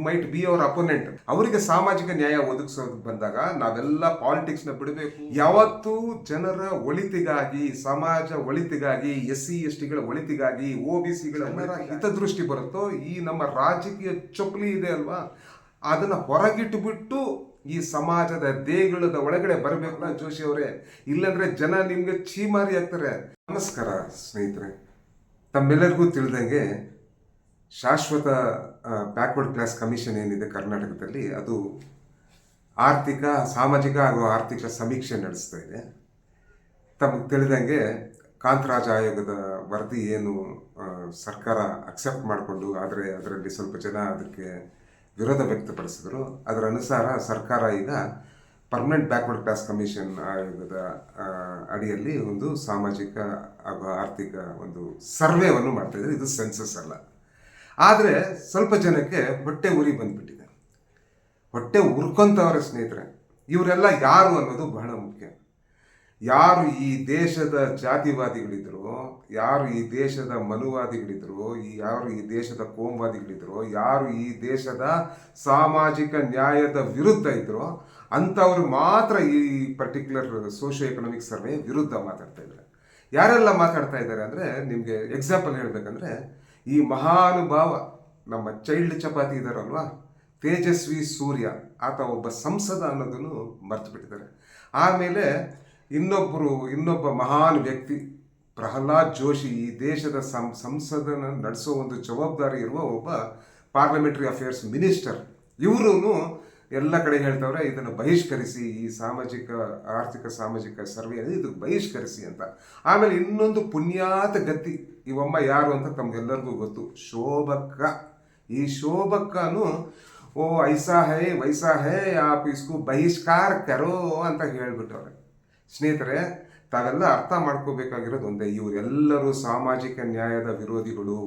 Might be our opponent. ಅವರಿಗೆ ಸಾಮಾಜಿಕ ನ್ಯಾಯ ಒದಗಿಸೋದು ಬಂದಾಗ ನಾವೆಲ್ಲ ಪಾಲಿಟಿಕ್ಸ್ ನ ಬಿಡಬೇಕು. ಯಾವತ್ತೂ ಜನರ ಒಳಿತಿಗಾಗಿ, ಸಮಾಜ ಒಳಿತಿಗಾಗಿ, SC STಗಳ ಒಳಿತಿಗಾಗಿ, OBCಗಳ ಹಿತದೃಷ್ಟಿ ಬರುತ್ತೋ, ಈ ನಮ್ಮ ರಾಜಕೀಯ ಚೊಕ್ಲಿ ಇದೆ ಅಲ್ವಾ, ಅದನ್ನ ಹೊರಗಿಟ್ಟುಬಿಟ್ಟು ಈ ಸಮಾಜದ ದೇಗುಲದ ಒಳಗಡೆ ಬರಬೇಕಲ್ಲ ಜೋಶಿ ಅವರೇ. ಇಲ್ಲಂದ್ರೆ ಜನ ನಿಮ್ಗೆ ಚೀಮಾರಿ ಆಗ್ತಾರೆ. ನಮಸ್ಕಾರ ಸ್ನೇಹಿತರೆ, ತಮ್ಮೆಲ್ಲರಿಗೂ ತಿಳಿದಂಗೆ ಶಾಶ್ವತ ಬ್ಯಾಕ್ವರ್ಡ್ ಕ್ಲಾಸ್ ಕಮಿಷನ್ ಏನಿದೆ ಕರ್ನಾಟಕದಲ್ಲಿ, ಅದು ಸಾಮಾಜಿಕ ಹಾಗೂ ಆರ್ಥಿಕ ಸಮೀಕ್ಷೆ ನಡೆಸ್ತಾ ಇದೆ. ತಮಗೆ ತಿಳಿದಂಗೆ ಕಾಂತರಾಜ್ ಆಯೋಗದ ವರದಿ ಏನು ಸರ್ಕಾರ ಅಕ್ಸೆಪ್ಟ್ ಮಾಡಿಕೊಂಡು, ಆದರೆ ಅದರಲ್ಲಿ ಸ್ವಲ್ಪ ಜನ ಅದಕ್ಕೆ ವಿರೋಧ ವ್ಯಕ್ತಪಡಿಸಿದರು. ಅದರ ಅನುಸಾರ ಸರ್ಕಾರ ಈಗ ಪರ್ಮನೆಂಟ್ ಬ್ಯಾಕ್ವರ್ಡ್ ಕ್ಲಾಸ್ ಕಮಿಷನ್ ಆಯೋಗದ ಅಡಿಯಲ್ಲಿ ಒಂದು ಸಾಮಾಜಿಕ ಹಾಗೂ ಆರ್ಥಿಕ ಒಂದು ಸರ್ವೆವನ್ನು ಮಾಡ್ತಾ ಇದ್ದಾರೆ. ಇದು ಸೆನ್ಸಸ್ ಅಲ್ಲ. ಆದರೆ ಸ್ವಲ್ಪ ಜನಕ್ಕೆ ಹೊಟ್ಟೆ ಉರಿ ಬಂದ್ಬಿಟ್ಟಿದೆ. ಹೊಟ್ಟೆ ಉರ್ಕೊಂತವ್ರೆ ಸ್ನೇಹಿತರೆ. ಇವರೆಲ್ಲ ಯಾರು ಅನ್ನೋದು ಬಹಳ ಮುಖ್ಯ. ಯಾರು ಈ ದೇಶದ ಜಾತಿವಾದಿಗಳಿದ್ರು, ಯಾರು ಈ ದೇಶದ ಮನುವಾದಿಗಳಿದ್ರು, ಯಾರು ಈ ದೇಶದ ಕೋಮುವಾದಿಗಳಿದ್ರು, ಯಾರು ಈ ದೇಶದ ಸಾಮಾಜಿಕ ನ್ಯಾಯದ ವಿರುದ್ಧ ಇದ್ರು, ಅಂಥವ್ರು ಮಾತ್ರ ಈ ಪರ್ಟಿಕ್ಯುಲರ್ ಸೋಷಿಯೋ ಎಕನಾಮಿಕ್ ಸರ್ವೆ ವಿರುದ್ಧ ಮಾತಾಡ್ತಾ ಇದ್ದಾರೆ. ಯಾರೆಲ್ಲ ಮಾತಾಡ್ತಾ ಇದ್ದಾರೆ ಅಂದರೆ, ನಿಮಗೆ ಎಕ್ಸಾಂಪಲ್ ಹೇಳಬೇಕಂದ್ರೆ, ಈ ಮಹಾನುಭಾವ ನಮ್ಮ ಚೈಲ್ಡ್ ಚಪಾತಿ ಇದ್ದಾರಲ್ವಾ, ತೇಜಸ್ವಿ ಸೂರ್ಯ, ಆತ ಒಬ್ಬ ಸಂಸದ ಅನ್ನೋದನ್ನು ಮರ್ತು ಬಿಟ್ಟಿದ್ದಾರೆ. ಆಮೇಲೆ ಇನ್ನೊಬ್ಬ ಮಹಾನ್ ವ್ಯಕ್ತಿ ಪ್ರಹ್ಲಾದ್ ಜೋಶಿ, ಈ ದೇಶದ ಸಂಸದನ ನಡೆಸೋ ಒಂದು ಜವಾಬ್ದಾರಿ ಇರುವ ಒಬ್ಬ ಪಾರ್ಲಿಮೆಂಟರಿ ಅಫೇರ್ಸ್ ಮಿನಿಸ್ಟರ್. ಇವರು ಎಲ್ಲ ಕಡೆ ಹೇಳ್ತವ್ರೆ ಇದನ್ನು ಬಹಿಷ್ಕರಿಸಿ, ಈ ಆರ್ಥಿಕ ಸಾಮಾಜಿಕ ಸರ್ವೆ ಇದು ಬಹಿಷ್ಕರಿಸಿ ಅಂತ. ಆಮೇಲೆ ಇನ್ನೊಂದು ಪುಣ್ಯಾತ ಗತಿ, ಇವಮ್ಮ ಯಾರು ಅಂತ ತಮ್ಗೆಲ್ಲರಿಗೂ ಗೊತ್ತು, ಶೋಭಕ್ಕ. ಈ ಶೋಭಕ್ಕನು ಐಸಾ ಹೈ ವೈಸಾ ಹೈ ಆಪ್ ಇಸ್ಕು ಬಹಿಷ್ಕಾರ ಕರೋ ಅಂತ ಹೇಳ್ಬಿಟ್ಟವ್ರೆ. ಸ್ನೇಹಿತರೆ, ತಾವೆಲ್ಲ ಅರ್ಥ ಮಾಡ್ಕೋಬೇಕಾಗಿರೋದು ಒಂದೇ, ಇವರೆಲ್ಲರೂ ಸಾಮಾಜಿಕ ನ್ಯಾಯದ ವಿರೋಧಿಗಳು,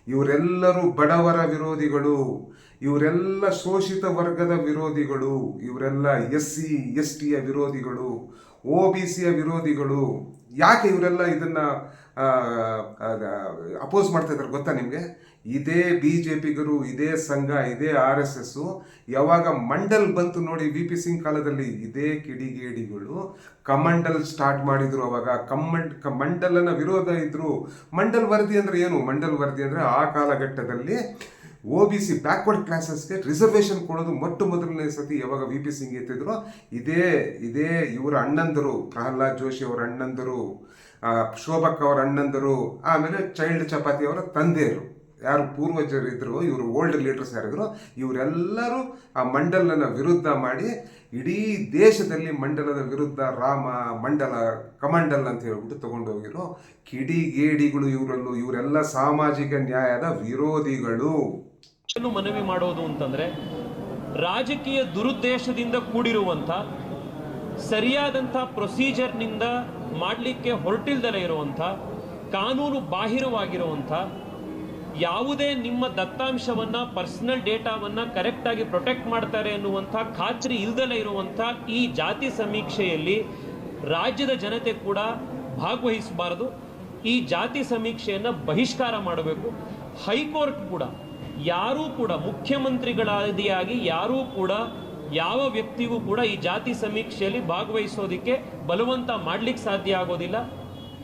ಇವರೆಲ್ಲರೂ ಬಡವರ ವಿರೋಧಿಗಳು, ಇವರೆಲ್ಲ ಶೋಷಿತ ವರ್ಗದ ವಿರೋಧಿಗಳು, ಇವರೆಲ್ಲ SC STಯ ವಿರೋಧಿಗಳು, OBCಯ ವಿರೋಧಿಗಳು. ಯಾಕೆ ಇವರೆಲ್ಲ ಇದನ್ನ ಅಪೋಸ್ ಮಾಡ್ತಾ ಇದ್ದಾರೆ ಗೊತ್ತಾ ನಿಮಗೆ? ಇದೇ BJPಗರು, ಇದೇ ಸಂಘ, ಇದೇ RSS ಯಾವಾಗ ಮಂಡಲ್ ಬಂತು ನೋಡಿ, VP ಸಿಂಗ್ ಕಾಲದಲ್ಲಿ, ಇದೇ ಕಿಡಿಗೇಡಿಗಳು ಕಮಂಡಲ್ ಸ್ಟಾರ್ಟ್ ಮಾಡಿದ್ರು. ಅವಾಗ ಮಂಡಲನ ವಿರೋಧ ಇದ್ರು. ಮಂಡಲ್ ವರದಿ ಅಂದ್ರೆ ಏನು? ಮಂಡಲ್ ವರದಿ ಅಂದ್ರೆ ಆ ಕಾಲಘಟ್ಟದಲ್ಲಿ OBC ಬ್ಯಾಕ್ವರ್ಡ್ ಕ್ಲಾಸಸ್ಗೆ ರಿಸರ್ವೇಷನ್ ಕೊಡೋದು ಮೊದಲನೇ ಸತಿ ಯಾವಾಗ VP ಸಿಂಗ್ ಎತ್ತಿದ್ರು, ಇದೇ ಇವರ ಅಣ್ಣಂದರು, ಪ್ರಹ್ಲಾದ್ ಜೋಶಿ ಅವರ ಅಣ್ಣಂದರು, ಶೋಭಕ್ ಅವರ ಅಣ್ಣಂದರು, ಆಮೇಲೆ ಚೈಲ್ಡ್ ಚಪಾತಿ ಅವರ ತಂದೆಯರು, ಯಾರು ಪೂರ್ವಜರಿದ್ರು, ಇವರು ಓಲ್ಡ್ ಲೀಡರ್ಸ್ ಯಾರಿದ್ರು, ಇವರೆಲ್ಲರೂ ಆ ಮಂಡಲನ ವಿರುದ್ಧ ಮಾಡಿ ಇಡೀ ದೇಶದಲ್ಲಿ ಮಂಡಲದ ವಿರುದ್ಧ ರಾಮ ಮಂಡಲ ಕಮಂಡಲ್ ಅಂತ ಹೇಳ್ಬಿಟ್ಟು ತಗೊಂಡೋಗಿರೋ ಕಿಡಿಗೇಡಿಗಳು ಇವರೆಲ್ಲ ಸಾಮಾಜಿಕ ನ್ಯಾಯದ ವಿರೋಧಿಗಳು. ಮನವಿ ಮಾಡೋದು ಅಂತಂದ್ರೆ, ರಾಜಕೀಯ ದುರುದ್ದೇಶದಿಂದ ಕೂಡಿರುವಂತ, ಸರಿಯಾದಂಥ ಪ್ರೊಸೀಜರ್ನಿಂದ ಮಾಡಲಿಕ್ಕೆ ಹೊರಟಿಲ್ದಲೇ ಇರುವಂಥ, ಕಾನೂನು ಬಾಹಿರವಾಗಿರುವಂಥ, ಯಾವುದೇ ನಿಮ್ಮ ದತ್ತಾಂಶವನ್ನ, ಪರ್ಸನಲ್ ಡೇಟಾವನ್ನ ಕರೆಕ್ಟಾಗಿ ಪ್ರೊಟೆಕ್ಟ್ ಮಾಡ್ತಾರೆ ಅನ್ನುವಂಥ ಖಾತ್ರಿ ಇಲ್ದಲೇ ಇರುವಂಥ ಈ ಜಾತಿ ಸಮೀಕ್ಷೆಯಲ್ಲಿ ರಾಜ್ಯದ ಜನತೆ ಕೂಡ ಭಾಗವಹಿಸಬಾರದು. ಈ ಜಾತಿ ಸಮೀಕ್ಷೆಯನ್ನು ಬಹಿಷ್ಕಾರ ಮಾಡಬೇಕು. ಹೈಕೋರ್ಟ್ ಕೂಡ ಯಾರೂ ಕೂಡ ಮುಖ್ಯಮಂತ್ರಿಗಳಾದಿಯಾಗಿ ಯಾರೂ ಕೂಡ ಯಾವ ವ್ಯಕ್ತಿಗೂ ಕೂಡ ಈ ಜಾತಿ ಸಮೀಕ್ಷೆಯಲ್ಲಿ ಭಾಗವಹಿಸೋದಕ್ಕೆ ಬಲವಂತ ಮಾಡಲಿಕ್ಕೆ ಸಾಧ್ಯ ಆಗೋದಿಲ್ಲ.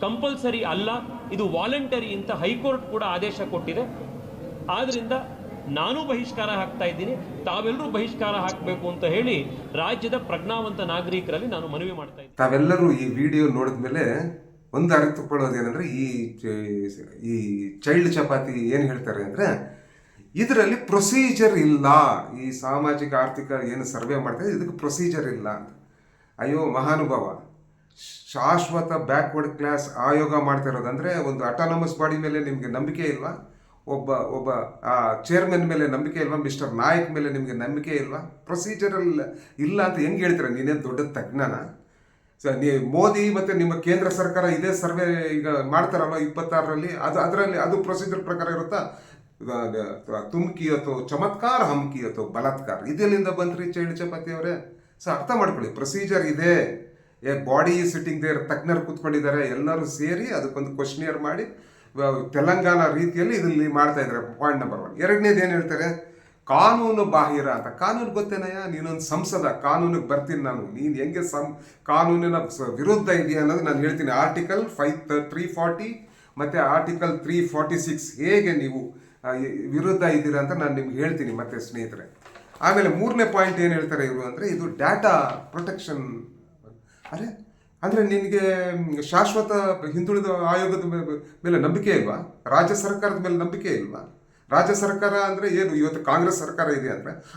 ಕಂಪಲ್ಸರಿ ಅಲ್ಲ, ಇದು ವಾಲಂಟರಿ ಅಂತ ಹೈಕೋರ್ಟ್ ಕೂಡ ಆದೇಶ ಕೊಟ್ಟಿದೆ. ಆದ್ರಿಂದ ನಾನು ಬಹಿಷ್ಕಾರ ಹಾಕ್ತಾ ಇದ್ದೀನಿ, ತಾವೆಲ್ಲರೂ ಬಹಿಷ್ಕಾರ ಹಾಕಬೇಕು ಅಂತ ಹೇಳಿ ರಾಜ್ಯದ ಪ್ರಜ್ಞಾವಂತ ನಾಗರಿಕರಲ್ಲಿ ನಾನು ಮನವಿ ಮಾಡ್ತಾ ಇದ್ದೀನಿ. ತಾವೆಲ್ಲರೂ ಈ ವಿಡಿಯೋ ನೋಡಿದ್ಮೇಲೆ ಒಂದು ಅರ್ಥಕೊಳ್ಳೋದೇನೆಂದ್ರೆ, ಈ ಚೈಲ್ಡ್ ಚಪಾತಿ ಏನು ಹೇಳ್ತಾರೆ ಅಂದರೆ, ಇದರಲ್ಲಿ ಪ್ರೊಸೀಜರ್ ಇಲ್ಲ. ಈ ಸಾಮಾಜಿಕ ಆರ್ಥಿಕ ಏನು ಸರ್ವೆ ಮಾಡ್ತಾರೆ ಇದಕ್ಕೆ ಪ್ರೊಸೀಜರ್ ಇಲ್ಲ. ಅಯ್ಯೋ ಮಹಾನುಭಾವ, ಶಾಶ್ವತ ಬ್ಯಾಕ್ವರ್ಡ್ ಕ್ಲಾಸ್ ಆಯೋಗ ಮಾಡ್ತಿರೋದಂದ್ರೆ ಒಂದು ಅಟಾನಮಸ್ ಬಾಡಿ ಮೇಲೆ ನಿಮಗೆ ನಂಬಿಕೆ ಇಲ್ವಾ? ಒಬ್ಬ ಚೇರ್ಮನ್ ಮೇಲೆ ನಂಬಿಕೆ ಇಲ್ವಾ? ಮಿಸ್ಟರ್ ನಾಯಕ್ ಮೇಲೆ ನಿಮಗೆ ನಂಬಿಕೆ ಇಲ್ವಾ? ಪ್ರೊಸೀಜರಲ್ ಇಲ್ಲ ಅಂತ ಹೆಂಗೆ ಹೇಳ್ತೀರಾ? ನೀನೇನು ದೊಡ್ಡ ತಜ್ಞಾನ? ಮೋದಿ ಮತ್ತು ನಿಮ್ಮ ಕೇಂದ್ರ ಸರ್ಕಾರ ಇದೇ ಸರ್ವೆ ಈಗ ಮಾಡ್ತಾರಲ್ಲ 26ರಲ್ಲಿ, ಅದು ಪ್ರೊಸೀಜರ್ ಪ್ರಕಾರ ಇರುತ್ತಾ? ತುಮ್ ಕಿಯತೋ ಚಮತ್ಕಾರ, ಹಮ್ ಕಿಯತೋ ಬಲಾತ್ಕಾರ. ಇದೆಲ್ಲಿಂದ ಬಂದ್ರಿ ಚೈಲ್ಡ್ ಚಪಾತಿ ಅವರೇ? ಸೊ ಅರ್ಥ ಮಾಡ್ಕೊಳ್ಳಿ, ಪ್ರೊಸೀಜರ್ ಇದೆ. ಬಾಡಿ ಸಿಟ್ಟಿಂಗ್ ದೇರ್, ತಜ್ಞರು ಕೂತ್ಕೊಂಡಿದ್ದಾರೆ, ಎಲ್ಲರೂ ಸೇರಿ ಅದಕ್ಕೊಂದು ಕ್ವಶನಿಯರ್ ಮಾಡಿ ತೆಲಂಗಾಣ ರೀತಿಯಲ್ಲಿ ಇದರಲ್ಲಿ ಮಾಡ್ತಾ ಇದ್ದಾರೆ. Point number 1. ಎರಡನೇದು ಏನು ಹೇಳ್ತಾರೆ? ಕಾನೂನು ಬಾಹಿರ ಅಂತ. ಕಾನೂನು ಗೊತ್ತೇನಯ್ಯ, ನೀನೊಂದು ಸಂಸದ, ಕಾನೂನಿಗೆ ಬರ್ತೀನಿ ನಾನು. ನೀನು ಹೆಂಗೆ ಕಾನೂನಿನ ವಿರುದ್ಧ ಇದೆಯಾ ಅನ್ನೋದು ನಾನು ಹೇಳ್ತೀನಿ. ಆರ್ಟಿಕಲ್ 340 ಮತ್ತು ಆರ್ಟಿಕಲ್ 346 ಹೇಗೆ ನೀವು ವಿರುದ್ಧ ಇದ್ದೀರಾ ಅಂತ ನಾನು ನಿಮ್ಗೆ ಹೇಳ್ತೀನಿ ಮತ್ತೆ ಸ್ನೇಹಿತರೆ. ಆಮೇಲೆ 3ನೇ ಪಾಯಿಂಟ್ ಏನು ಹೇಳ್ತಾರೆ ಇವರು ಅಂದರೆ, ಇದು ಡಾಟಾ ಪ್ರೊಟೆಕ್ಷನ್. ಅಂದರೆ ನಿನಗೆ ಶಾಶ್ವತ ಹಿಂದುಳಿದ ಆಯೋಗದ ಮೇಲೆ ನಂಬಿಕೆ ಇಲ್ವಾ? ರಾಜ್ಯ ಸರ್ಕಾರದ ಮೇಲೆ ನಂಬಿಕೆ ಇಲ್ವಾ? ರಾಜ್ಯ ಸರ್ಕಾರ ಅಂದರೆ ಏನು, ಇವತ್ತು ಕಾಂಗ್ರೆಸ್ ಸರ್ಕಾರ ಇದೆ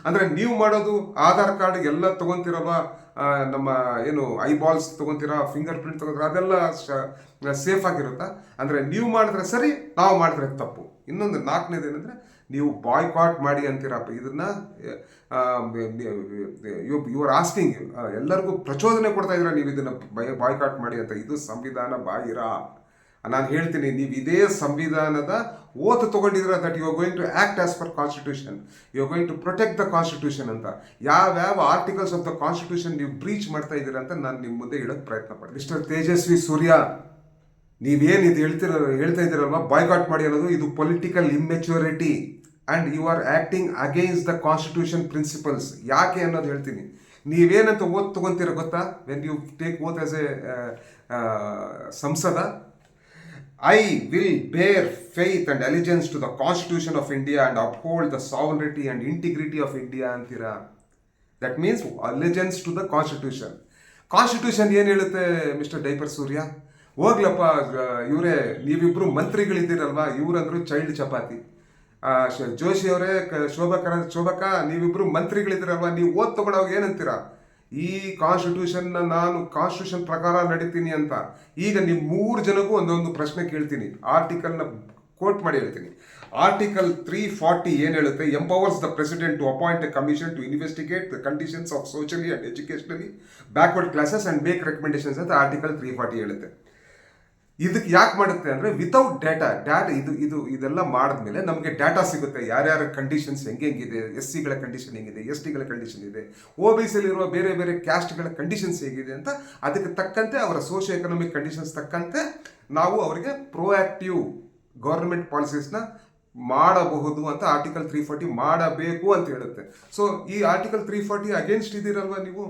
ಅಂದರೆ ನೀವು ಮಾಡೋದು ಆಧಾರ್ ಕಾರ್ಡ್ ಎಲ್ಲ ತೊಗೊತಿರಲ್ವ, ನಮ್ಮ ಏನು ಐಬಾಲ್ಸ್ ತೊಗೊತೀರಾ, ಫಿಂಗರ್ ಪ್ರಿಂಟ್ ತೊಗೊತೀರಾ, ಅದೆಲ್ಲ ಸೇಫ್ ಆಗಿರುತ್ತಾ? ಅಂದರೆ ನೀವು ಮಾಡಿದ್ರೆ ಸರಿ, ನಾವು ಮಾಡಿದ್ರೆ ತಪ್ಪು. ಇನ್ನೊಂದು 4ನೇದು ಏನಂದರೆ, ನೀವು ಬಾಯ್ಕಾಟ್ ಮಾಡಿ ಅಂತೀರಪ್ಪ. ಇದನ್ನು ಯು ಆರ್ ಆಸ್ಕಿಂಗ್, ಎಲ್ಲರಿಗೂ ಪ್ರಚೋದನೆ ಕೊಡ್ತಾ ಇದ್ದೀರಾ ನೀವು ಇದನ್ನು ಬಾಯ್ಕಾಟ್ ಮಾಡಿ ಅಂತ. ಇದು ಸಂವಿಧಾನ ಬಾಹಿರ. ನಾನು ಹೇಳ್ತೀನಿ, ನೀವು ಇದೇ ಸಂವಿಧಾನದ ಓತ್ ತೊಗೊಂಡಿದ್ರೆ that you are going to act as per constitution, you are going to protect the constitution ಅಂತ. ಯಾವ್ಯಾವ ಆರ್ಟಿಕಲ್ಸ್ ಆಫ್ ದ ಕಾನ್ಸ್ಟಿಟ್ಯೂಷನ್ ನೀವು ಬ್ರೀಚ್ ಮಾಡ್ತಾ ಇದ್ದೀರಾ ಅಂತ ನಾನು ನಿಮ್ಮ ಮುಂದೆ ಹೇಳೋಕ್ಕೆ ಪ್ರಯತ್ನ ಪಡ್ತೀನಿ. ಮಿಸ್ಟರ್ ತೇಜಸ್ವಿ ಸೂರ್ಯ, ನೀವೇನು ಇದು ಹೇಳ್ತಾ ಇದ್ದೀರಲ್ವ ಬಾಯ್ಕಾಟ್ ಮಾಡಿ ಅನ್ನೋದು, ಇದು political immaturity and you are acting against the constitution principles. ಯಾಕೆ ಅನ್ನೋದು ಹೇಳ್ತೀನಿ. ನೀವೇನಂತ ಓತ್ ತೊಗೊತೀರ ಗೊತ್ತಾ? When you take oath as a ಸಂಸದ, I will bear faith and allegiance to the Constitution of India and uphold the sovereignty and integrity of India ಅಂತೀರಾ. That means allegiance to the Constitution. Constitution ಏನು ಹೇಳುತ್ತೆ mister diaper ಸೂರ್ಯ? ಹೋಗ್ಲಪ್ಪ ಇವರೇ, ನೀವಿಬ್ಬರು ಮಂತ್ರಿಗಳಿದ್ದೀರಲ್ವಾ, ಇವರಂದ್ರು child chapati. Joshi ಅವರೇ, ಶೋಭಕ್ಕ, ನೀವಿಬ್ಬರು ಮಂತ್ರಿಗಳಿದ್ದೀರಲ್ವಾ, ನೀವು ಓದ್ ತಗೊಳ್ಳೋವಾಗ ಏನಂತೀರಾ? ಈ ಕಾನ್ಸ್ಟಿಟ್ಯೂಷನ್ನ ನಾನು ಕಾನ್ಸ್ಟಿಟ್ಯೂಷನ್ ಪ್ರಕಾರ ನಡೀತೀನಿ ಅಂತ. ಈಗ ನೀವು 3 ಜನಗೂ ಒಂದೊಂದು ಪ್ರಶ್ನೆ ಕೇಳ್ತೀನಿ, ಆರ್ಟಿಕಲ್ನ ಕೋಟ್ ಮಾಡಿ ಹೇಳ್ತೀನಿ. ಆರ್ಟಿಕಲ್ 340 ಏನು ಹೇಳುತ್ತೆ? Empowers the president to appoint a commission to investigate the conditions of socially and educationally backward classes and make recommendations ಅಂತ ಆರ್ಟಿಕಲ್ 340 ಹೇಳುತ್ತೆ. ಇದಕ್ಕೆ ಯಾಕೆ ಮಾಡುತ್ತೆ ಅಂದರೆ, ವಿತೌಟ್ ಡಾಟಾ ಇದೆಲ್ಲ ಮಾಡಿದ್ಮೇಲೆ ನಮಗೆ ಡಾಟಾ ಸಿಗುತ್ತೆ. ಯಾರ್ಯಾರ ಕಂಡೀಷನ್ಸ್ ಹೆಂಗಿದೆ, SC-ಗಳ ಕಂಡೀಷನ್ ಹೆಂಗಿದೆ, ST-ಗಳ ಕಂಡೀಷನ್ ಇದೆ, OBC-ಯಲ್ಲಿರುವ ಬೇರೆ ಬೇರೆ ಕ್ಯಾಸ್ಟ್ಗಳ ಕಂಡೀಷನ್ಸ್ ಹೇಗಿದೆ ಅಂತ. ಅದಕ್ಕೆ ತಕ್ಕಂತೆ ಅವರ ಸೋಷಿಯೋ ಎಕನಾಮಿಕ್ ಕಂಡೀಷನ್ಸ್ ತಕ್ಕಂತೆ ನಾವು ಅವರಿಗೆ ಪ್ರೋಆಕ್ಟಿವ್ ಗೌರ್ಮೆಂಟ್ ಪಾಲಿಸೀಸ್ನ ಮಾಡಬಹುದು ಅಂತ ಆರ್ಟಿಕಲ್ 340 ಮಾಡಬೇಕು ಅಂತ ಹೇಳುತ್ತೆ. ಸೊ ಈ ಆರ್ಟಿಕಲ್ 340 ಅಗೇನ್ಸ್ಟ್ ಇದ್ದೀರಲ್ವ ನೀವು.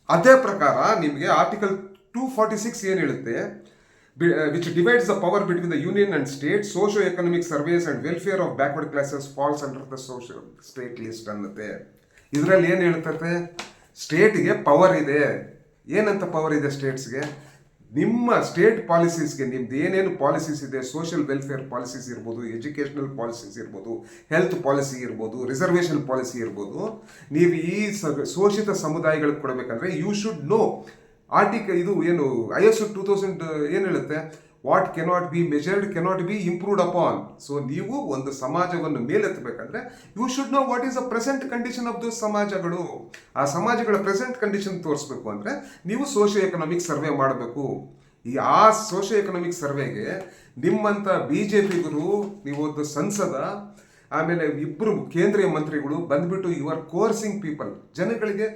ಅದೇ ಪ್ರಕಾರ ನಿಮಗೆ ಆರ್ಟಿಕಲ್ 246 ಏನು ಹೇಳುತ್ತೆ? which divides the power between the union and state, socio-economic surveys and welfare of backward classes falls under the social state list ಅನ್ನುತ್ತೆ. ಇದರಲ್ಲಿ ಏನು ಹೇಳ್ತದೆ? ಸ್ಟೇಟ್ಗೆ ಪವರ್ ಇದೆ. ಏನಂತ ಪವರ್ ಇದೆ ಸ್ಟೇಟ್ಸ್ಗೆ? ನಿಮ್ಮ ಸ್ಟೇಟ್ ಪಾಲಿಸೀಸ್ಗೆ, ನಿಮ್ದು ಏನೇನು ಪಾಲಿಸೀಸ್ ಇದೆ, ಸೋಷಿಯಲ್ ವೆಲ್ಫೇರ್ ಪಾಲಿಸೀಸ್ ಇರ್ಬೋದು, ಎಜುಕೇಷನಲ್ ಪಾಲಿಸೀಸ್ ಇರ್ಬೋದು, ಹೆಲ್ತ್ ಪಾಲಿಸಿ ಇರ್ಬೋದು, ರಿಸರ್ವೇಷನ್ ಪಾಲಿಸಿ ಇರ್ಬೋದು, ನೀವು ಈ ಶೋಷಿತ ಸಮುದಾಯಗಳಿಗೆ ಕೊಡಬೇಕಂದ್ರೆ ಯು ಶುಡ್ ನೋ. ಇದು ಏನು ISO 2000 ಏನು ಹೇಳುತ್ತೆ? What cannot be measured cannot be improved upon. So ನೀವು ಒಂದು ಸಮಾಜವನ್ನು ಮೇಲೆತ್ತಬೇಕಂದ್ರೆ you should know what is the present condition of those ಸಮಾಜಗಳು. ಆ ಸಮಾಜಗಳ ಪ್ರೆಸೆಂಟ್ ಕಂಡೀಷನ್ ತೋರಿಸ್ಬೇಕು ಅಂದರೆ ನೀವು ಸೋಷಿಯೋ ಎಕನಾಮಿಕ್ ಸರ್ವೆ ಮಾಡಬೇಕು. ಆ ಸೋಷಿಯೋ ಎಕನಾಮಿಕ್ ಸರ್ವೆಗೆ ನಿಮ್ಮಂಥ BJPಗರು, ನೀವೊಂದು ಸಂಸದ, ಆಮೇಲೆ 2 ಕೇಂದ್ರೀಯ ಮಂತ್ರಿಗಳು ಬಂದ್ಬಿಟ್ಟು ಯು ಆರ್ ಕೋರ್ಸಿಂಗ್ ಪೀಪಲ್, ಜನಗಳಿಗೆ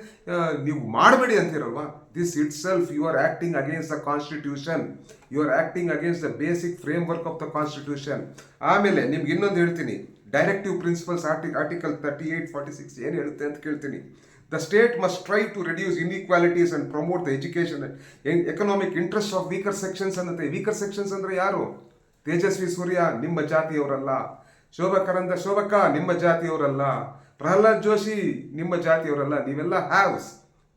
ನೀವು ಮಾಡಬೇಡಿ ಅಂತಿರಲ್ವಾ. This itself you are acting against the constitution, you are acting against the basic framework of the constitution. ಆಮೇಲೆ ನಿಮ್ಗೆ ಇನ್ನೊಂದು ಹೇಳ್ತೀನಿ, ಡೈರೆಕ್ಟಿವ್ ಪ್ರಿನ್ಸಿಪಲ್ಸ್ ಆರ್ಟಿಕಲ್ 3846 ಏನು ಹೇಳುತ್ತೆ ಅಂತ ಕೇಳ್ತೀನಿ. The state must strive to reduce inequalities and promote the education and economic interests of weaker sections ಅನ್ನತ್ತೆ. Weaker sections ಅಂದರೆ ಯಾರು? ತೇಜಸ್ವಿ ಸೂರ್ಯ ನಿಮ್ಮ ಜಾತಿಯವರಲ್ಲ, ಶೋಭಕ್ಕ ನಿಮ್ಮ ಜಾತಿಯವರಲ್ಲ, ಪ್ರಹ್ಲಾದ್ ಜೋಶಿ ನಿಮ್ಮ ಜಾತಿಯವರಲ್ಲ. ನೀವೆಲ್ಲ ಹ್ಯಾವ್ಸ್,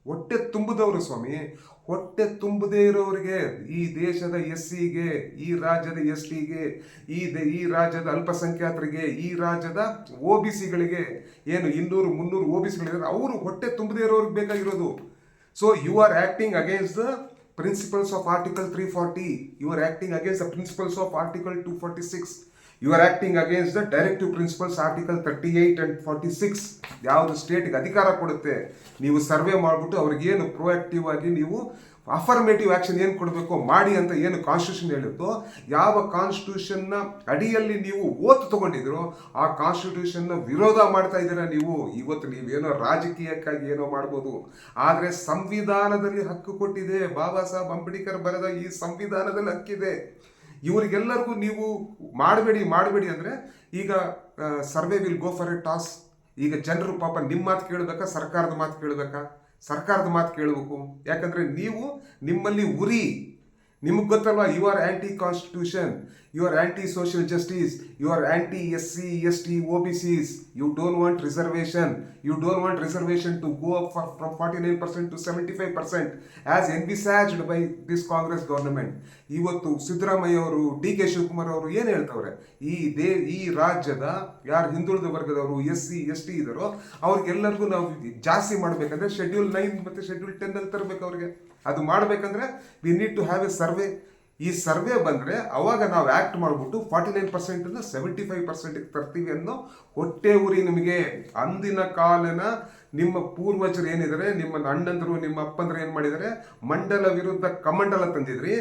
ಹೊಟ್ಟೆ ತುಂಬಿದವರು ಸ್ವಾಮಿ. ಹೊಟ್ಟೆ ತುಂಬದೇ ಇರೋರಿಗೆ, ಈ ದೇಶದ SC-ಗೆ, ಈ ರಾಜ್ಯದ ST-ಗೆ, ಈ ರಾಜ್ಯದ ಅಲ್ಪಸಂಖ್ಯಾತರಿಗೆ, ಈ ರಾಜ್ಯದ OBC-ಗಳಿಗೆ, ಏನು 200-300 OBC-ಗಳಿದ್ದಾರೆ, ಅವರು ಹೊಟ್ಟೆ ತುಂಬದೇ ಇರೋರಿಗೆ ಬೇಕಾಗಿರೋದು. So you are acting against the principles of article 340, you are acting against the principles of article 246, you are acting against the directive principles article 38 and 46. ಯಾವುದು ಸ್ಟೇಟ್ಗೆ ಅಧಿಕಾರ ಕೊಡುತ್ತೆ, ನೀವು ಸರ್ವೆ ಮಾಡಿಬಿಟ್ಟು ಅವ್ರಿಗೇನು ಪ್ರೋಆಕ್ಟಿವ್ ಆಗಿ ನೀವು ಅಫರ್ಮೇಟಿವ್ ಆ್ಯಕ್ಷನ್ ಏನು ಕೊಡಬೇಕು ಮಾಡಿ ಅಂತ ಏನು ಕಾನ್ಸ್ಟಿಟ್ಯೂಷನ್ ಹೇಳುತ್ತೋ, ಯಾವ ಕಾನ್ಸ್ಟಿಟ್ಯೂಷನ್ನ ಅಡಿಯಲ್ಲಿ ನೀವು ಓತ್ ತೊಗೊಂಡಿದ್ದೀರೋ ಆ ಕಾನ್ಸ್ಟಿಟ್ಯೂಷನ್ನ ವಿರೋಧ ಮಾಡ್ತಾ ಇದ್ದೀರಾ ನೀವು. ಇವತ್ತು ನೀವೇನೋ ರಾಜಕೀಯಕ್ಕಾಗಿ ಏನೋ ಮಾಡ್ಬೋದು, ಆದರೆ ಸಂವಿಧಾನದಲ್ಲಿ ಹಕ್ಕು ಕೊಟ್ಟಿದೆ. ಬಾಬಾ ಸಾಹೇಬ್ ಅಂಬೇಡ್ಕರ್ ಬರೆದ ಈ ಸಂವಿಧಾನದಲ್ಲಿ ಹಕ್ಕಿದೆ. ಇವರಿಗೆಲ್ಲರಿಗೂ ನೀವು ಮಾಡಬೇಡಿ ಅಂದರೆ, ಈಗ survey will go for A toss. ಈಗ ಜನರು ಪಾಪ ನಿಮ್ಮ ಮಾತು ಕೇಳಬೇಕಾ, ಸರ್ಕಾರದ ಮಾತು ಕೇಳಬೇಕಾ? ಸರ್ಕಾರದ ಮಾತು ಕೇಳಬೇಕು. ಯಾಕಂದರೆ ನೀವು ನಿಮ್ಮಲ್ಲಿ ಉರಿ, ನಿಮಗೆ ಗೊತ್ತಲ್ವಾ, you are anti constitution, you are anti social justice, you are anti SC ST OBCs, you don't want reservation, you don't want reservation to go up from 49% to 75% as envisaged by this Congress government. ಇವತ್ತು ಸಿದ್ದರಾಮಯ್ಯ ಅವರು, DK Shivakumar ಅವರು ಏನು ಹೇಳ್ತವ್ರೆ, ಈ ರಾಜ್ಯದ ಯಾರು ಹಿಂದುಳಿದ ವರ್ಗದವರು SC ST ಇದ್ದಾರೋ ಅವ್ರಿಗೆಲ್ಲರಿಗೂ ನಾವು ಜಾಸ್ತಿ ಮಾಡಬೇಕಂದ್ರೆ ಶೆಡ್ಯೂಲ್ 9 ಮತ್ತು ಶೆಡ್ಯೂಲ್ 10 ಅಲ್ಲಿ ತರಬೇಕು ಅವ್ರಿಗೆ. ಅದು ಮಾಡಬೇಕಂದ್ರೆ we need to have a survey. ಈ ಸರ್ವೆ ಬಂದರೆ ಅವಾಗ ನಾವು ಆ್ಯಕ್ಟ್ ಮಾಡಿಬಿಟ್ಟು 49% 75% ತರ್ತೀವಿ ಅನ್ನೋ ಹೊಟ್ಟೆ ಉರಿ ನಿಮಗೆ. ಅಂದಿನ ಕಾಲನ ನಿಮ್ಮ ಪೂರ್ವಜರು ಏನಿದ್ದಾರೆ, ನಿಮ್ಮ ಅಣ್ಣಂದರು, ನಿಮ್ಮ ಅಪ್ಪಂದರು ಏನು ಮಾಡಿದ್ದಾರೆ, ಮಂಡಲ ವಿರುದ್ಧ ಕಮಂಡಲ ತಂದಿದ್ರಿ.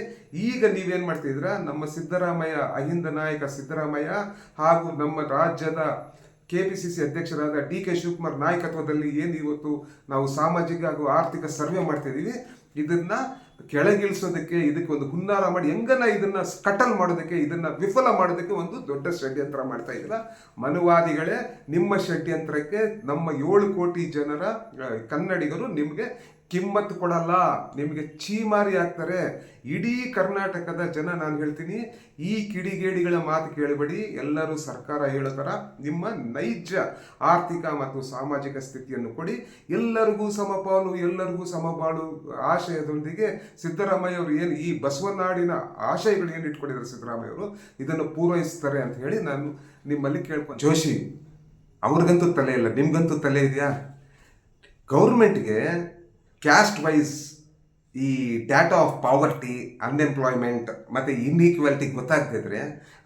ಈಗ ನೀವೇನು ಮಾಡ್ತಿದ್ದೀರಾ, ನಮ್ಮ ಸಿದ್ದರಾಮಯ್ಯ, ಅಹಿಂದ ನಾಯಕ ಸಿದ್ದರಾಮಯ್ಯ ಹಾಗೂ ನಮ್ಮ ರಾಜ್ಯದ KPCC ಅಧ್ಯಕ್ಷರಾದ DK ಶಿವಕುಮಾರ್ ನಾಯಕತ್ವದಲ್ಲಿ ಏನು ಇವತ್ತು ನಾವು ಸಾಮಾಜಿಕ ಹಾಗೂ ಆರ್ಥಿಕ ಸರ್ವೆ ಮಾಡ್ತಿದ್ದೀವಿ, ಇದನ್ನ ಕೆಳಗಿಳಿಸೋದಕ್ಕೆ, ಇದಕ್ಕೆ ಒಂದು ಹುನ್ನಾರ ಮಾಡಿ ಹೆಂಗನ ಇದನ್ನ ಕಟಲ್ ಮಾಡೋದಕ್ಕೆ, ಇದನ್ನ ವಿಫಲ ಮಾಡೋದಕ್ಕೆ ಒಂದು ದೊಡ್ಡ ಷಡ್ಯಂತ್ರ ಮಾಡ್ತಾ ಇದ್ದೀರಾ. ಮನುವಾದಿಗಳೇ, ನಿಮ್ಮ ಷಡ್ಯಂತ್ರಕ್ಕೆ ನಮ್ಮ 7 ಕೋಟಿ ಜನರ ಕನ್ನಡಿಗರು ನಿಮಗೆ ಕಿಮ್ಮತ್ತು ಕೊಡಲ್ಲ, ನಿಮಗೆ ಚೀಮಾರಿ ಆಗ್ತಾರೆ. ಇಡೀ ಕರ್ನಾಟಕದ ಜನ, ನಾನು ಹೇಳ್ತೀನಿ, ಈ ಕಿಡಿಗೇಡಿಗಳ ಮಾತು ಕೇಳಬೇಡಿ. ಎಲ್ಲರೂ ಸರ್ಕಾರ ಹೇಳೋ ಥರ ನಿಮ್ಮ ನೈಜ ಆರ್ಥಿಕ ಮತ್ತು ಸಾಮಾಜಿಕ ಸ್ಥಿತಿಯನ್ನು ಕೊಡಿ. ಎಲ್ಲರಿಗೂ ಸಮಪಾಲು, ಎಲ್ಲರಿಗೂ ಸಮಬಾಳು ಆಶಯದೊಂದಿಗೆ ಸಿದ್ದರಾಮಯ್ಯ ಅವರು ಏನು ಈ ಬಸವನಾಡಿನ ಆಶಯಗಳು ಏನು ಇಟ್ಕೊಂಡಿದ್ದಾರೆ ಸಿದ್ದರಾಮಯ್ಯ ಅವರು, ಇದನ್ನು ಪೂರೈಸ್ತಾರೆ ಅಂತ ಹೇಳಿ ನಾನು ನಿಮ್ಮಲ್ಲಿ ಕೇಳ್ಕೊಂಡು. ಜೋಶಿ ಅವ್ರಿಗಂತೂ ತಲೆ ಇಲ್ಲ, ನಿಮ್ಗಂತೂ ತಲೆ ಇದೆಯಾ? ಗೌರ್ಮೆಂಟ್ಗೆ ಕ್ಯಾಸ್ಟ್ ವೈಸ್ ಈ ಡಾಟಾ ಆಫ್ ಪಾವರ್ಟಿ, ಅನ್ಎಂಪ್ಲಾಯ್ಮೆಂಟ್ ಮತ್ತು ಇನ್ಈಕ್ವಾಲಿಟಿ ಗೊತ್ತಾಗ್ತಿದ್ರೆ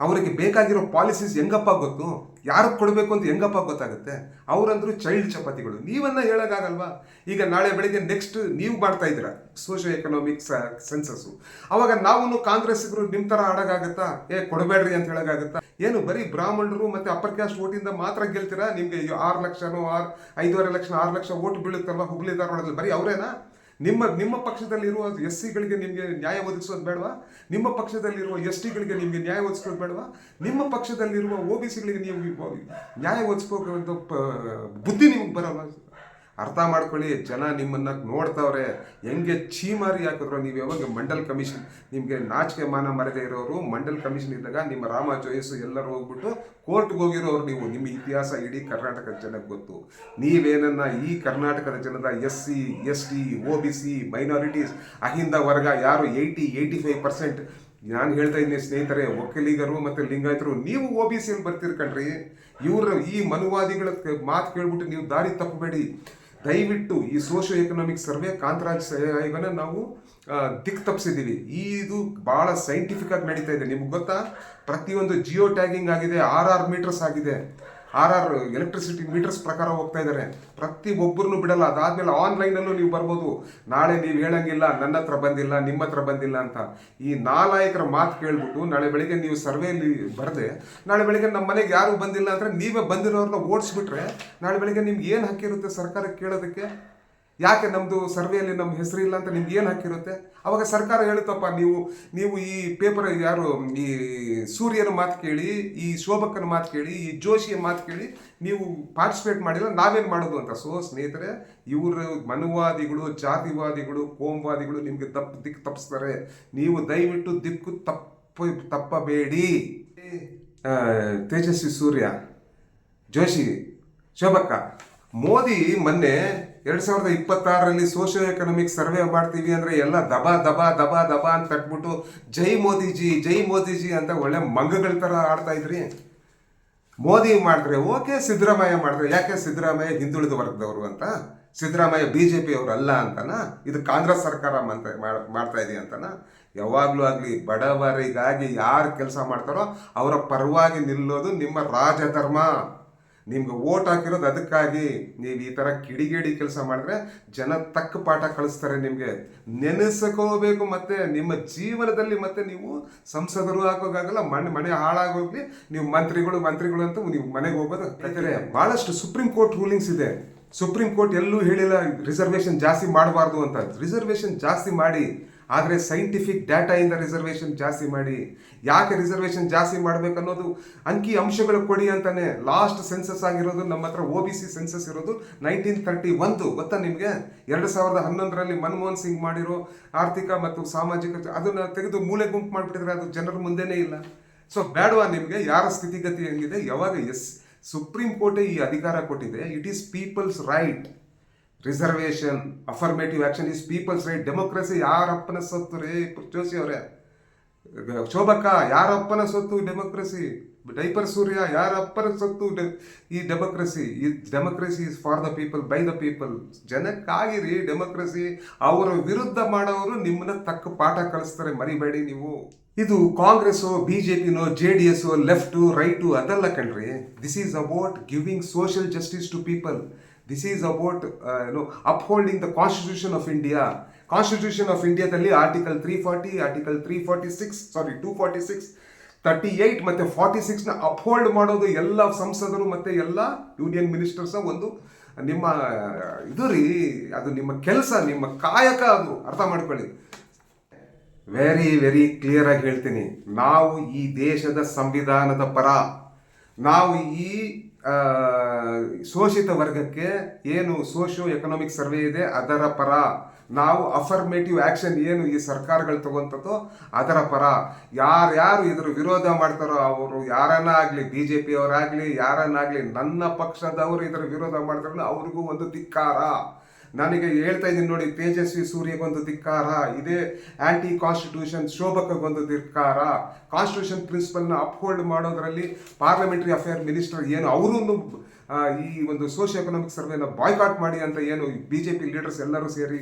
ಅವರಿಗೆ ಬೇಕಾಗಿರೋ ಪಾಲಿಸೀಸ್ ಹೆಂಗಪ್ಪ ಗೊತ್ತು, ಯಾರಿಗೆ ಕೊಡಬೇಕು ಅಂತ ಹೆಂಗಪ್ಪ ಗೊತ್ತಾಗುತ್ತೆ? ಅವರಂದ್ರು ಚೈಲ್ಡ್ ಚಪಾತಿಗಳು. ನೀವನ್ನ ಹೇಳೋಕ್ಕಾಗಲ್ವಾ? ಈಗ ನಾಳೆ ಬೆಳಿಗ್ಗೆ ನೆಕ್ಸ್ಟ್ ನೀವು ಮಾಡ್ತಾ ಇದ್ದೀರಾ ಸೋಷಿಯೋ ಎಕನಾಮಿಕ್ ಸೆನ್ಸಸ್ಸು, ಅವಾಗ ನಾವು ಕಾಂಗ್ರೆಸ್ಸಿಗರು ನಿಮ್ಮ ಥರ ಆಡೋಕ್ಕಾಗತ್ತಾ? ಕೊಡಬೇಡ್ರಿ ಅಂತ ಹೇಳೋಕ್ಕಾಗತ್ತಾ? ಏನು ಬರೀ ಬ್ರಾಹ್ಮಣರು ಮತ್ತು ಅಪ್ಪರ್ ಕ್ಯಾಸ್ಟ್ ಓಟಿಂದ ಮಾತ್ರ ಗೆಲ್ತೀರಾ? ನಿಮಗೆ 6 ಲಕ್ಷನೋ 5.5 ಲಕ್ಷ 6 ಲಕ್ಷ ಓಟ್ ಬೀಳುತ್ತಲ್ವ ಹುಬ್ಳಿ ಧಾರವಾಡದಲ್ಲಿ, ಬರೀ ಅವರೇನಾ? ನಿಮ್ಮ ಪಕ್ಷದಲ್ಲಿರುವ SCಗಳಿಗೆ ನಿಮಗೆ ನ್ಯಾಯ ಒದಗಿಸೋದು ಬೇಡವಾ? ನಿಮ್ಮ ಪಕ್ಷದಲ್ಲಿರುವ STಗಳಿಗೆ ನಿಮಗೆ ನ್ಯಾಯ ಒದಗಿಸೋದು ಬೇಡವಾ? ನಿಮ್ಮ ಪಕ್ಷದಲ್ಲಿರುವ OBCಗಳಿಗೆ ನೀವು ನ್ಯಾಯ ಒದಗಿಸ್ಕೋಬೇಕಂತ ಬುದ್ಧಿ ನಿಮಗೆ ಬರಲ್ಲ? ಅರ್ಥ ಮಾಡ್ಕೊಳ್ಳಿ. ಜನ ನಿಮ್ಮನ್ನು ನೋಡ್ತಾವ್ರೆ, ಹೆಂಗೆ ಚೀಮಾರಿ ಹಾಕಿದ್ರು. ನೀವು ಯಾವಾಗ ಮಂಡಲ್ ಕಮಿಷನ್, ನಿಮಗೆ ನಾಚಿಕೆ ಮಾನ ಮರೆದೇ ಇರೋರು, ಮಂಡಲ್ ಕಮಿಷನ್ ಇದ್ದಾಗ ನಿಮ್ಮ ರಾಮ ಜೋಯಿಸು ಎಲ್ಲರೂ ಹೋಗ್ಬಿಟ್ಟು ಕೋರ್ಟ್ಗೆ ಹೋಗಿರೋರು ನೀವು. ನಿಮ್ಮ ಇತಿಹಾಸ ಇಡೀ ಕರ್ನಾಟಕದ ಜನಕ್ಕೆ ಗೊತ್ತು. ನೀವೇನನ್ನ ಈ ಕರ್ನಾಟಕದ ಜನದ SC ST OBC minorities Ahinda ವರ್ಗ ಯಾರು 80-85%, ನಾನು ಹೇಳ್ತಾ ಇದ್ದೀನಿ ಸ್ನೇಹಿತರೆ, ಒಕ್ಕಲಿಗರು ಮತ್ತು ಲಿಂಗಾಯತರು, ನೀವು OBCಯಲ್ಲಿ ಬರ್ತಿರ್ಕಂಡ್ರಿ. ಈ ಮನುವಾದಿಗಳ ಮಾತು ಕೇಳ್ಬಿಟ್ಟು ನೀವು ದಾರಿ ತಪ್ಪಬೇಡಿ. ದಯವಿಟ್ಟು ಈ ಸೋಷಿಯೋ ಎಕನಾಮಿಕ್ ಸರ್ವೆ ಕಾಂತರಾಜ್ ಆಯೋಗನ ನಾವು ದಿಕ್ಕು ತಪ್ಪಿಸಿದ್ದೀವಿ. ಇದು ಭಾಳ ಸೈಂಟಿಫಿಕ್ ಆಗಿ ನಡೀತಾ ಇದೆ. ನಿಮ್ಗೆ ಗೊತ್ತಾ, ಪ್ರತಿಯೊಂದು ಜಿಯೋ ಟ್ಯಾಗಿಂಗ್ ಆಗಿದೆ, RR ಮೀಟರ್ಸ್ ಆಗಿದೆ, RR ಎಲೆಕ್ಟ್ರಿಸಿಟಿ ಮೀಟರ್ಸ್ ಪ್ರಕಾರ ಹೋಗ್ತಾ ಇದ್ದಾರೆ. ಪ್ರತಿ ಒಬ್ಬರನ್ನು ಬಿಡಲ್ಲ. ಅದಾದ್ಮೇಲೆ ಆನ್ಲೈನಲ್ಲೂ ನೀವು ಬರ್ಬೋದು. ನಾಳೆ ನೀವು ಹೇಳಂಗಿಲ್ಲ ನನ್ನ ಹತ್ರ ಬಂದಿಲ್ಲ, ನಿಮ್ಮ ಹತ್ರ ಬಂದಿಲ್ಲ ಅಂತ. ಈ ನಾಲಾಯಕರ ಮಾತು ಕೇಳ್ಬಿಟ್ಟು ನಾಳೆ ಬೆಳಿಗ್ಗೆ ನೀವು ಸರ್ವೆಯಲ್ಲಿ ಬರದೆ, ನಾಳೆ ಬೆಳಿಗ್ಗೆ ನಮ್ಮ ಮನೆಗೆ ಯಾರು ಬಂದಿಲ್ಲ ಅಂದರೆ ನೀವೇ ಬಂದಿರೋರನ್ನ ಓಡಿಸ್ಬಿಟ್ರೆ ನಾಳೆ ಬೆಳಿಗ್ಗೆ ನಿಮ್ಗೆ ಏನು ಹಕ್ಕಿರುತ್ತೆ ಸರ್ಕಾರಕ್ಕೆ ಕೇಳೋದಕ್ಕೆ? ಯಾಕೆ ನಮ್ಮದು ಸರ್ವೆಯಲ್ಲಿ ನಮ್ಮ ಹೆಸರು ಇಲ್ಲ ಅಂತ ನಿಮ್ಗೆ ಏನು ಹಕ್ಕಿರುತ್ತೆ? ಅವಾಗ ಸರ್ಕಾರ ಹೇಳುತ್ತಪ್ಪ, ನೀವು ಈ ಪೇಪರ್ ಯಾರು ಈ ಸೂರ್ಯನ ಮಾತು ಕೇಳಿ, ಈ ಶೋಭಕ್ಕನ ಮಾತು ಕೇಳಿ, ಈ ಜೋಶಿಯ ಮಾತು ಕೇಳಿ ನೀವು ಪಾರ್ಟಿಸಿಪೇಟ್ ಮಾಡಿಲ್ಲ, ನಾವೇನು ಮಾಡೋದು ಅಂತ. ಸೊ ಸ್ನೇಹಿತರೆ, ಇವರು ಮನುವಾದಿಗಳು, ಜಾತಿವಾದಿಗಳು, ಕೋಮುವಾದಿಗಳು ನಿಮಗೆ ದಿಕ್ಕು ತಪ್ಪಿಸ್ತಾರೆ. ನೀವು ದಯವಿಟ್ಟು ದಿಕ್ಕು ತಪ್ಪಬೇಡಿ. ತೇಜಸ್ವಿ ಸೂರ್ಯ, ಜೋಶಿ, ಶೋಭಕ್ಕ, ಮೋದಿ ಮೊನ್ನೆ 2026ರಲ್ಲಿ ಸೋಷಿಯೋ ಎಕನಾಮಿಕ್ ಸರ್ವೆ ಮಾಡ್ತೀವಿ ಅಂದರೆ ಎಲ್ಲ ದಬಾ ದಬಾ ದಬಾ ದಬಾ ಅಂತ ಕಟ್ಬಿಟ್ಟು ಜೈ ಮೋದಿಜಿ ಜೈ ಮೋದಿಜಿ ಅಂತ ಒಳ್ಳೆ ಮಂಗಗಳ ಥರ ಆಡ್ತಾ ಇದ್ರಿ. ಮೋದಿ ಮಾಡಿದ್ರೆ ಓಕೆ, ಸಿದ್ದರಾಮಯ್ಯ ಮಾಡಿದ್ರೆ ಯಾಕೆ? ಸಿದ್ದರಾಮಯ್ಯ ಹಿಂದುಳಿದ ವರ್ಗದವರು ಅಂತ, ಸಿದ್ದರಾಮಯ್ಯ BJP ಅವರಲ್ಲ ಅಂತನಾ? ಇದು ಕಾಂಗ್ರೆಸ್ ಸರ್ಕಾರ ಮಾಡ್ತಾ ಇದೆಯಾ ಅಂತನಾ? ಯಾವಾಗಲೂ ಆಗಲಿ ಬಡವರಿಗಾಗಿ ಯಾರು ಕೆಲಸ ಮಾಡ್ತಾರೋ ಅವರ ಪರವಾಗಿ ನಿಲ್ಲೋದು ನಿಮ್ಮ ರಾಜಧರ್ಮ. ನಿಮ್ಗೆ ಓಟ್ ಹಾಕಿರೋದು ಅದಕ್ಕಾಗಿ. ನೀವು ಈ ಥರ ಕಿಡಿಗೇಡಿ ಕೆಲಸ ಮಾಡಿದ್ರೆ ಜನ ತಕ್ಕ ಪಾಠ ಕಳಿಸ್ತಾರೆ ನಿಮಗೆ. ನೆನೆಸ್ಕೋಬೇಕು. ಮತ್ತೆ ನಿಮ್ಮ ಜೀವನದಲ್ಲಿ ಮತ್ತೆ ನೀವು ಸಂಸದರು ಹಾಕೋಕ್ಕಾಗಲ್ಲ. ಮನೆ ಹಾಳಾಗೋಗ್ಲಿ, ನೀವು ಮಂತ್ರಿಗಳು ಅಂತ ನೀವು ಮನೆಗೆ ಹೋಗೋದು. ಯಾಕಂದರೆ ಭಾಳಷ್ಟು ಸುಪ್ರೀಂ ಕೋರ್ಟ್ ರೂಲಿಂಗ್ಸ್ ಇದೆ. ಸುಪ್ರೀಂ ಕೋರ್ಟ್ ಎಲ್ಲೂ ಹೇಳಿಲ್ಲ ರಿಸರ್ವೇಷನ್ ಜಾಸ್ತಿ ಮಾಡಬಾರ್ದು ಅಂತ. ರಿಸರ್ವೇಷನ್ ಜಾಸ್ತಿ ಮಾಡಿ, ಆದರೆ ಸೈಂಟಿಫಿಕ್ ಡಾಟಾಯಿಂದ ರಿಸರ್ವೇಷನ್ ಜಾಸ್ತಿ ಮಾಡಿ. ಯಾಕೆ ರಿಸರ್ವೇಷನ್ ಜಾಸ್ತಿ ಮಾಡಬೇಕು ಅನ್ನೋದು ಅಂಕಿ ಅಂಶಗಳು ಕೊಡಿ ಅಂತಾನೆ. ಲಾಸ್ಟ್ ಸೆನ್ಸಸ್ ಆಗಿರೋದು ನಮ್ಮ ಹತ್ರ OBC ಸೆನ್ಸಸ್ ಇರೋದು 1931 ಗೊತ್ತಾ ನಿಮಗೆ? 2011ರಲ್ಲಿ ಮನಮೋಹನ್ ಸಿಂಗ್ ಮಾಡಿರೋ ಆರ್ಥಿಕ ಮತ್ತು ಸಾಮಾಜಿಕ ಅದನ್ನ ತೆಗೆದು ಮೂಲೆ ಗುಂಪು ಮಾಡಿಬಿಟ್ಟಿದ್ರೆ ಅದು ಜನರ ಮುಂದೆನೇ ಇಲ್ಲ. ಸೊ ಬೇಡವಾ ನಿಮಗೆ? ಯಾರ ಸ್ಥಿತಿಗತಿ ಹೆಂಗಿದೆ? ಯಾವಾಗ ಸುಪ್ರೀಂ ಕೋರ್ಟೇ ಈ ಅಧಿಕಾರ ಕೊಟ್ಟಿದೆ. It is people's right. Reservation affirmative action is people's right. Democracy ಯಾರಪ್ಪನ ಸೊತ್ತು ರೇ ಜೋಶಿ ಅವರೇ, ಶೋಭಕ್ಕ ಯಾರಪ್ಪನ ಸೊತ್ತು ಡೆಮೋಕ್ರಸಿ? ಡೈಪರ್ ಸೂರ್ಯ ಯಾರಪ್ಪನ ಸೊತ್ತು ಈ ಡೆಮೋಕ್ರಸಿ? ಈ democracy is for the people by the people. ಜನಕ್ಕಾಗಿರಿ ಡೆಮೋಕ್ರಸಿ. ಅವರ ವಿರುದ್ಧ ಮಾಡೋರು ನಿಮ್ಮನ್ನ ತಕ್ಕ ಪಾಠ ಕಲಿಸ್ತಾರೆ, ಮರಿಬೇಡಿ ನೀವು. ಇದು ಕಾಂಗ್ರೆಸ್ಸು, BJPನೋ, JDS, ಲೆಫ್ಟು, ರೈಟು ಅದೆಲ್ಲ ಕಣ್ರಿ. This is about giving social justice to people. This is about upholding the constitution of India. Constitution of ಇಂಡಿಯಾದಲ್ಲಿ ಆರ್ಟಿಕಲ್ 340, ಆರ್ಟಿಕಲ್ 246, 38 ಮತ್ತು 46ನ ಅಪ್ಹೋಲ್ಡ್ ಮಾಡೋದು ಎಲ್ಲ ಸಂಸದರು ಮತ್ತು ಎಲ್ಲ ಯೂನಿಯನ್ ಮಿನಿಸ್ಟರ್ಸ್ ಒಂದು ನಿಮ್ಮ ಇದು ರೀ. ಅದು ನಿಮ್ಮ ಕೆಲಸ, ನಿಮ್ಮ ಕಾಯಕ. ಅದು ಅರ್ಥ ಮಾಡ್ಕೊಳ್ಳಿ. ವೆರಿ ವೆರಿ ಕ್ಲಿಯರ್ ಆಗಿ ಹೇಳ್ತೀನಿ, ನಾವು ಈ ದೇಶದ ಸಂವಿಧಾನದ ಪರ. ನಾವು ಈ ಶೋಷಿತ ವರ್ಗಕ್ಕೆ ಏನು ಸೋಷಿಯೋ ಎಕನಾಮಿಕ್ ಸರ್ವೆ ಇದೆ ಅದರ ಪರ. ನಾವು ಅಫರ್ಮೇಟಿವ್ ಆಕ್ಷನ್ ಏನು ಈ ಸರ್ಕಾರಗಳು ತಗೊಂತದೋ ಅದರ ಪರ. ಯಾರ್ಯಾರು ಇದ್ರ ವಿರೋಧ ಮಾಡ್ತಾರೋ ಅವರು ಯಾರನ್ನ ಆಗಲಿ, BJP ಅವರಾಗಲಿ ಯಾರನ್ನಾಗಲಿ, ನನ್ನ ಪಕ್ಷದವರು ಇದರ ವಿರೋಧ ಮಾಡ್ತಾರೋ ಅವ್ರಿಗೂ ಒಂದು ಧಿಕ್ಕಾರ. ನನಗೆ ಹೇಳ್ತಾ ಇದ್ದೀನಿ ನೋಡಿ, ತೇಜಸ್ವಿ ಸೂರ್ಯಗೊಂದು ಧಿಕ್ಕಾರ, ಇದೇ ಆಂಟಿ ಕಾನ್ಸ್ಟಿಟ್ಯೂಷನ್ ಶೋಭಕಗೊಂದು ಧಿಕ್ಕಾರ. ಕಾನ್ಸ್ಟಿಟ್ಯೂಷನ್ ಪ್ರಿನ್ಸಿಪಲ್ನ ಅಪ್ಹೋಲ್ಡ್ ಮಾಡೋದ್ರಲ್ಲಿ ಪಾರ್ಲಿಮೆಂಟರಿ ಅಫೇರ್ ಮಿನಿಸ್ಟರ್ ಏನು ಅವರು ಈ ಒಂದು ಸೋಷಿಯೋ ಎಕನಾಮಿಕ್ ಸರ್ವೆನ ಬಾಯ್ಕಾಟ್ ಮಾಡಿ ಅಂತ ಏನು BJP ಲೀಡರ್ಸ್ ಎಲ್ಲರೂ ಸೇರಿ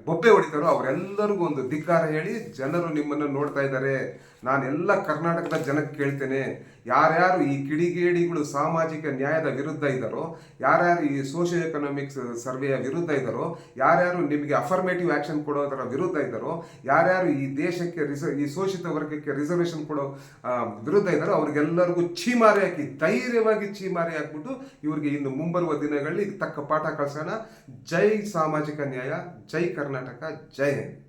ಬೊಬ್ಬೆ ಹೊಡಿತಾರೋ ಅವರೆಲ್ಲರಿಗೂ ಒಂದು ಧಿಕ್ಕಾರ ಹೇಳಿ. ಜನರು ನಿಮ್ಮನ್ನು ನೋಡ್ತಾ ಇದ್ದಾರೆ. ನಾನೆಲ್ಲ ಕರ್ನಾಟಕದ ಜನಕ್ಕೆ ಕೇಳ್ತೇನೆ, ಯಾರ್ಯಾರು ಈ ಕಿಡಿಗೇಡಿಗಳು ಸಾಮಾಜಿಕ ನ್ಯಾಯದ ವಿರುದ್ಧ ಇದ್ದಾರೋ, ಯಾರ್ಯಾರು ಈ ಸೋಷಿಯೋ ಎಕನಾಮಿಕ್ಸ್ ಸರ್ವೆಯ ವಿರುದ್ಧ ಇದ್ದಾರೋ, ಯಾರ್ಯಾರು ನಿಮಗೆ ಅಫರ್ಮೇಟಿವ್ ಆಕ್ಷನ್ ಕೊಡೋದರ ವಿರುದ್ಧ ಇದ್ದಾರೋ, ಯಾರ್ಯಾರು ಈ ದೇಶಕ್ಕೆ ಈ ಶೋಷಿತ ವರ್ಗಕ್ಕೆ ರಿಸರ್ವೇಷನ್ ಕೊಡೋ ವಿರುದ್ಧ ಇದ್ದಾರೋ ಅವ್ರಿಗೆಲ್ಲರಿಗೂ ಚೀಮಾರಿ ಹಾಕಿ, ಧೈರ್ಯವಾಗಿ ಚೀಮಾರಿ ಹಾಕ್ಬಿಟ್ಟು ಇವ್ರಿಗೆ ಇನ್ನು ಮುಂಬರುವ ದಿನಗಳಲ್ಲಿ ತಕ್ಕ ಪಾಠ ಕಲಿಸೋಣ. ಜೈ ಸಾಮಾಜಿಕ ನ್ಯಾಯ, ಜೈ ಕರ್ನಾಟಕ, ಜೈ ಹಿಂದ್.